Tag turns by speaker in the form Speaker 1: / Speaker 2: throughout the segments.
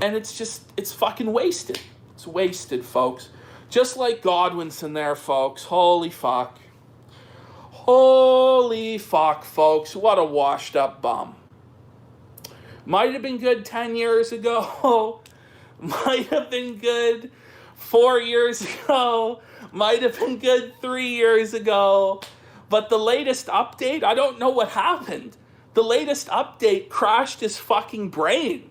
Speaker 1: And it's fucking wasted. It's wasted, folks. Just like Godwinson there, folks. Holy fuck. Holy fuck, folks. What a washed up bum. Might have been good 10 years ago. Might have been good 4 years ago. Might have been good 3 years ago. But the latest update, I don't know what happened. The latest update crashed his fucking brain.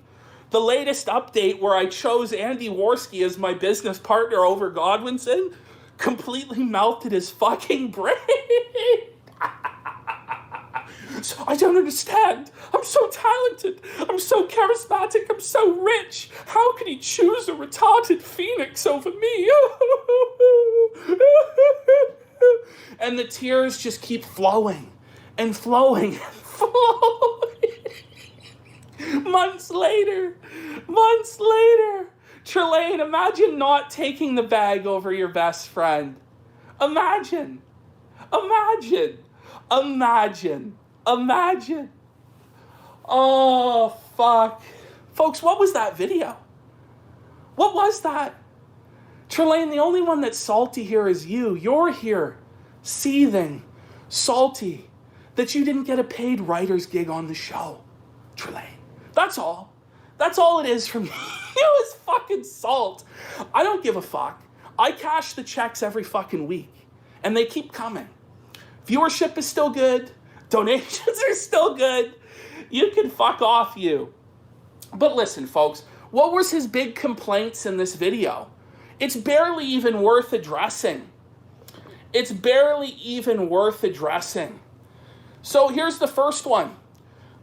Speaker 1: The latest update where I chose Andy Worski as my business partner over Godwinson completely melted his fucking brain. So I don't understand. I'm so talented. I'm so charismatic. I'm so rich. How could he choose a retarded phoenix over me? And the tears just keep flowing and flowing and flowing. Months later, Trelane, imagine not taking the bag over your best friend. Imagine. Oh, fuck. Folks, what was that video? What was that? Trelane, the only one that's salty here is you. You're here, seething, salty, that you didn't get a paid writer's gig on the show. Trelane. That's all. That's all it is for me. It was fucking salt. I don't give a fuck. I cash the checks every fucking week, and they keep coming. Viewership is still good. Donations are still good. You can fuck off, you. But listen, folks, what was his big complaints in this video? It's barely even worth addressing. So here's the first one.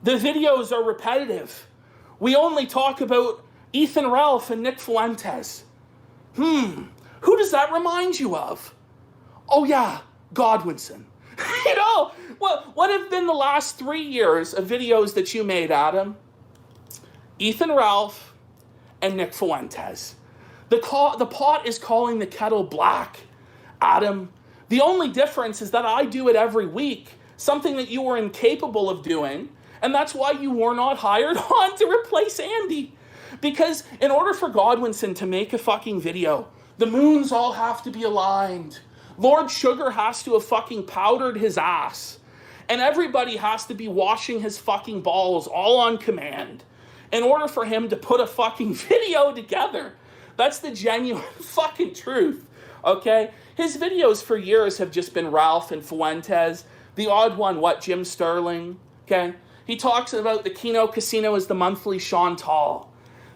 Speaker 1: The videos are repetitive. We only talk about Ethan Ralph and Nick Fuentes. Who does that remind you of? Oh yeah, Godwinson. You know, what have been the last 3 years of videos that you made, Adam? Ethan Ralph and Nick Fuentes. The pot is calling the kettle black, Adam. The only difference is that I do it every week, something that you were incapable of doing, and that's why you were not hired on to replace Andy. Because in order for Godwinson to make a fucking video, the moons all have to be aligned. Lord Sugar has to have fucking powdered his ass. And everybody has to be washing his fucking balls all on command in order for him to put a fucking video together. That's the genuine fucking truth, okay? His videos for years have just been Ralph and Fuentes. The odd one, Jim Sterling, okay? He talks about the Keno Casino as the monthly Chantal.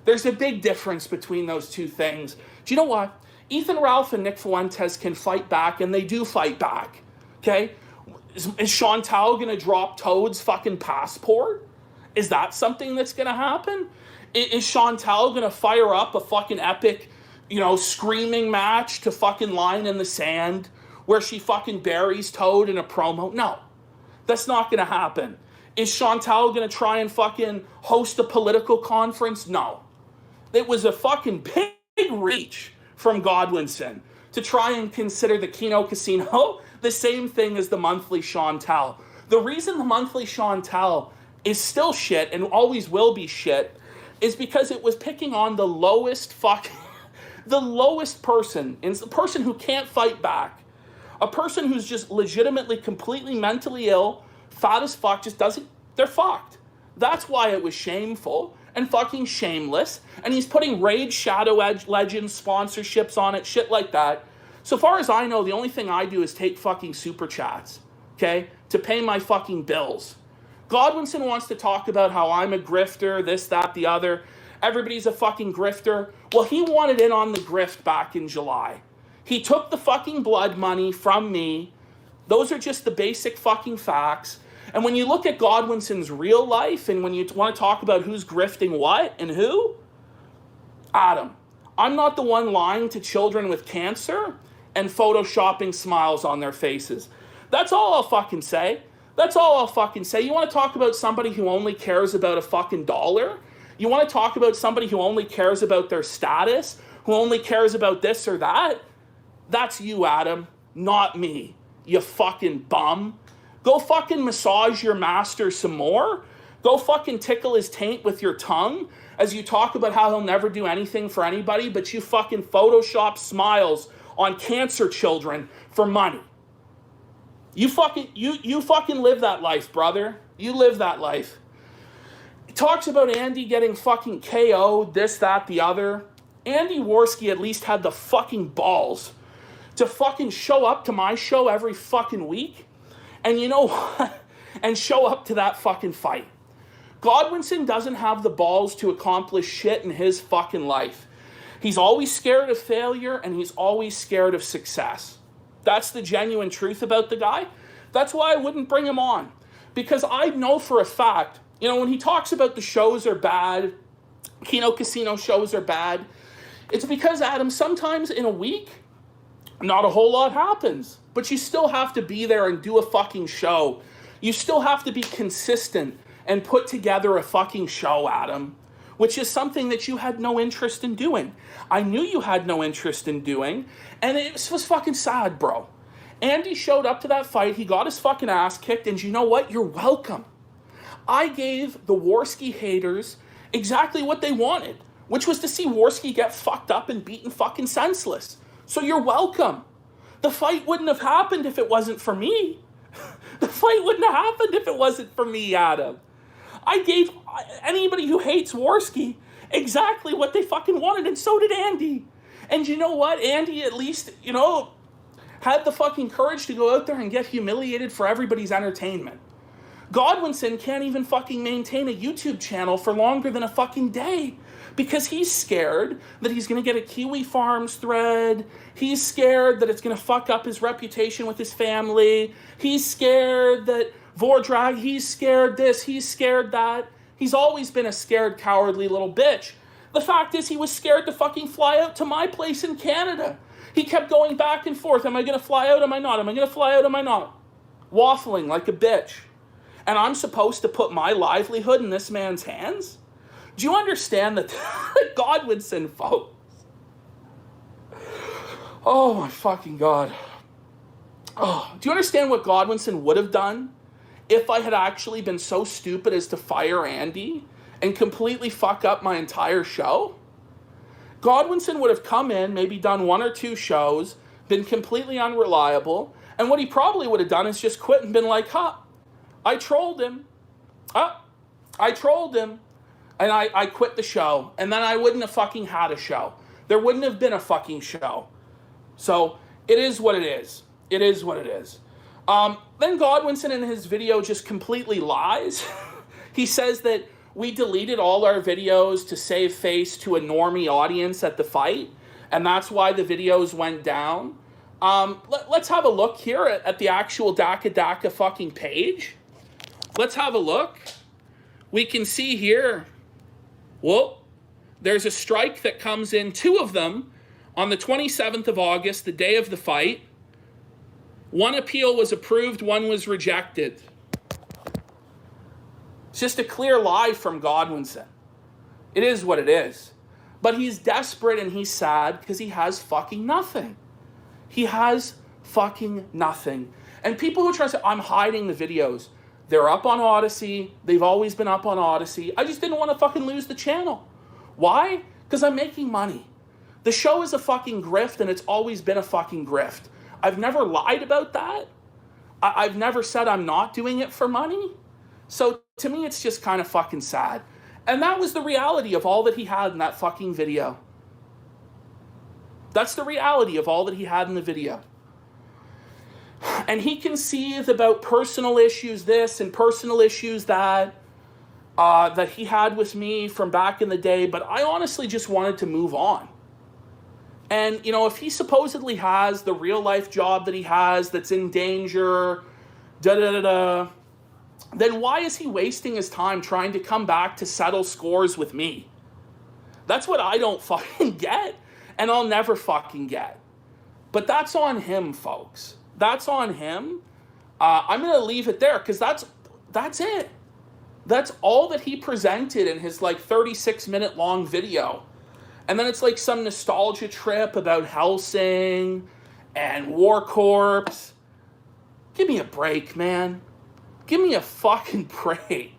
Speaker 1: There's a big difference between those two things. Do you know what? Ethan Ralph and Nick Fuentes can fight back, and they do fight back, okay? Is Chantal going to drop Toad's fucking passport? Is that something that's going to happen? Is Chantal going to fire up a fucking epic, screaming match to fucking Line in the Sand where she fucking buries Toad in a promo? No, that's not going to happen. Is Chantal going to try and fucking host a political conference? No. It was a fucking big reach from Godwinson to try and consider the Keno Casino the same thing as the monthly Chantal. The reason the monthly Chantal is still shit and always will be shit is because it was picking on the lowest person, and the person who can't fight back. A person who's just legitimately, completely mentally ill, fat as fuck, they're fucked. That's why it was shameful and fucking shameless. And he's putting Raid Shadow Edge Legends sponsorships on it, shit like that. So far as I know, the only thing I do is take fucking super chats, okay, to pay my fucking bills. Godwinson wants to talk about how I'm a grifter, this, that, the other. Everybody's a fucking grifter. Well, he wanted in on the grift back in July. He took the fucking blood money from me. Those are just the basic fucking facts. And when you look at Godwinson's real life, and when you want to talk about who's grifting what and who, Adam, I'm not the one lying to children with cancer and photoshopping smiles on their faces. That's all I'll fucking say. That's all I'll fucking say. You want to talk about somebody who only cares about a fucking dollar? You want to talk about somebody who only cares about their status? Who only cares about this or that? That's you, Adam, not me, you fucking bum. Go fucking massage your master some more, Go fucking tickle his taint with your tongue as you talk about how he'll never do anything for anybody, but you fucking Photoshop smiles on cancer children for money. You fucking live that life, brother. You live that life. He talks about Andy getting fucking KO'd, this, that, the other. Andy Worski at least had the fucking balls to fucking show up to my show every fucking week. And you know what? And show up to that fucking fight. Godwinson doesn't have the balls to accomplish shit in his fucking life. He's always scared of failure and he's always scared of success. That's the genuine truth about the guy. That's why I wouldn't bring him on. Because I know for a fact, you know, when he talks about the shows are bad, Keno Casino shows are bad, it's because, Adam, sometimes in a week, not a whole lot happens. But you still have to be there and do a fucking show. You still have to be consistent and put together a fucking show, Adam, which is something that you had no interest in doing. I knew you had no interest in doing, and it was fucking sad, bro. Andy showed up to that fight, he got his fucking ass kicked, and you know what? You're welcome. I gave the Worski haters exactly what they wanted, which was to see Worski get fucked up and beaten fucking senseless. So you're welcome. The fight wouldn't have happened if it wasn't for me. The fight wouldn't have happened if it wasn't for me, Adam. I gave anybody who hates Worski exactly what they fucking wanted, and so did Andy. And you know what? Andy at least, you know, had the fucking courage to go out there and get humiliated for everybody's entertainment. Godwinson can't even fucking maintain a YouTube channel for longer than a fucking day because he's scared that he's going to get a Kiwi Farms thread. He's scared that it's going to fuck up his reputation with his family. He's scared that Vordrag, he's scared this, he's scared that. He's always been a scared, cowardly little bitch. The fact is he was scared to fucking fly out to my place in Canada. He kept going back and forth. Am I going to fly out? Am I not? Am I going to fly out? Am I not? Waffling like a bitch. And I'm supposed to put my livelihood in this man's hands? Do you understand that Godwinson, folks? Oh my fucking God. Oh, do you understand what Godwinson would have done if I had actually been so stupid as to fire Andy and completely fuck up my entire show? Godwinson would have come in, maybe done 1 or 2 shows, been completely unreliable, and what he probably would have done is just quit and been like, I trolled him. I trolled him. And I quit the show. And then I wouldn't have fucking had a show. There wouldn't have been a fucking show. So, it is what it is. It is what it is. Then Godwinson in his video just completely lies. He says that we deleted all our videos to save face to a normie audience at the fight. And that's why the videos went down. Let's have a look here at the actual Daka fucking page. Let's have a look. We can see here, well, there's a strike that comes in, 2 of them, on the 27th of August, the day of the fight. 1 appeal was approved, 1 was rejected. It's just a clear lie from Godwinson. It is what it is. But he's desperate and he's sad because he has fucking nothing. He has fucking nothing. And people who try to say, I'm hiding the videos. They're up on Odyssey. They've always been up on Odyssey. I just didn't want to fucking lose the channel. Why? Because I'm making money. The show is a fucking grift and it's always been a fucking grift. I've never lied about that. I've never said I'm not doing it for money. So to me, it's just kind of fucking sad. And that was the reality of all that he had in that fucking video. That's the reality of all that he had in the video. And he can seethe about personal issues this and personal issues that he had with me from back in the day, but I honestly just wanted to move on. And, you know, if he supposedly has the real life job that he has that's in danger, then why is he wasting his time trying to come back to settle scores with me? That's what I don't fucking get, and I'll never fucking get. But that's on him, folks. That's on him. I'm going to leave it there because that's it. That's all that he presented in his like 36-minute long video. And then it's like some nostalgia trip about Helsing and War Corps. Give me a break, man. Give me a fucking break.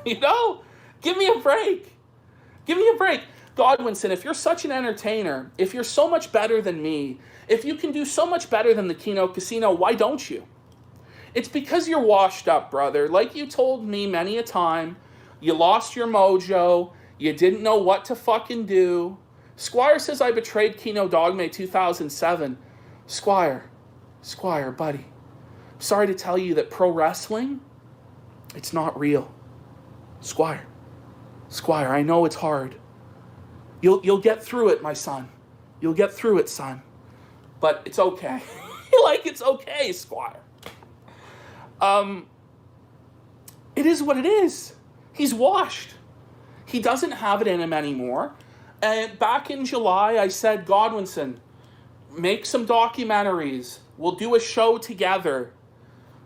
Speaker 1: You know? Give me a break. Give me a break. Godwinson, if you're such an entertainer, if you're so much better than me, if you can do so much better than the Keno Casino, why don't you? It's because you're washed up, brother. Like you told me many a time, you lost your mojo, you didn't know what to fucking do. Squire says I betrayed Keno Dogme 2007. Squire, buddy, sorry to tell you that pro wrestling, it's not real. Squire, I know it's hard. You'll get through it, my son. You'll get through it, son. But it's okay. Like, it's okay, Squire. It is what it is. He's washed. He doesn't have it in him anymore. And back in July, I said, Godwinson, make some documentaries. We'll do a show together.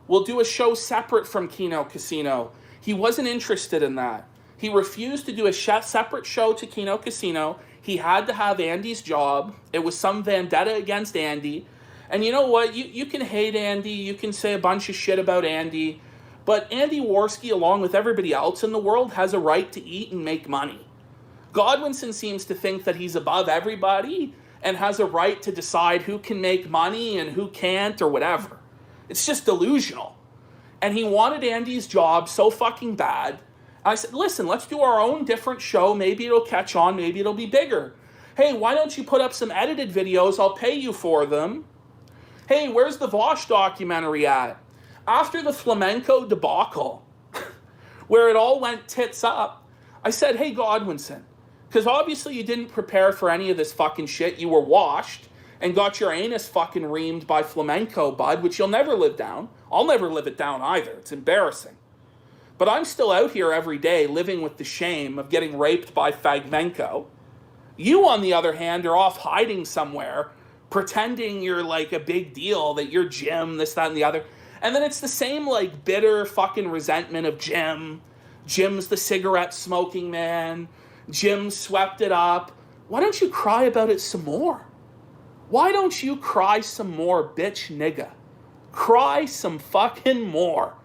Speaker 1: We'll do a show separate from Keno Casino. He wasn't interested in that. He refused to do a separate show to Keno Casino. He had to have Andy's job. It was some vendetta against Andy. And you know what? You can hate Andy. You can say a bunch of shit about Andy. But Andy Worski, along with everybody else in the world, has a right to eat and make money. Godwinson seems to think that he's above everybody and has a right to decide who can make money and who can't or whatever. It's just delusional. And he wanted Andy's job so fucking bad. I said, listen, let's do our own different show. Maybe it'll catch on. Maybe it'll be bigger. Hey, why don't you put up some edited videos? I'll pay you for them. Hey, where's the Vosh documentary at? After the flamenco debacle, where it all went tits up, I said, hey, Godwinson, because obviously you didn't prepare for any of this fucking shit. You were washed and got your anus fucking reamed by flamenco, bud, which you'll never live down. I'll never live it down either. It's embarrassing. But I'm still out here every day living with the shame of getting raped by Fagmenko. You, on the other hand, are off hiding somewhere, pretending you're like a big deal, that you're Jim, this, that, and the other. And then it's the same like bitter fucking resentment of Jim. Jim's the cigarette smoking man. Jim swept it up. Why don't you cry about it some more? Why don't you cry some more, bitch nigga? Cry some fucking more.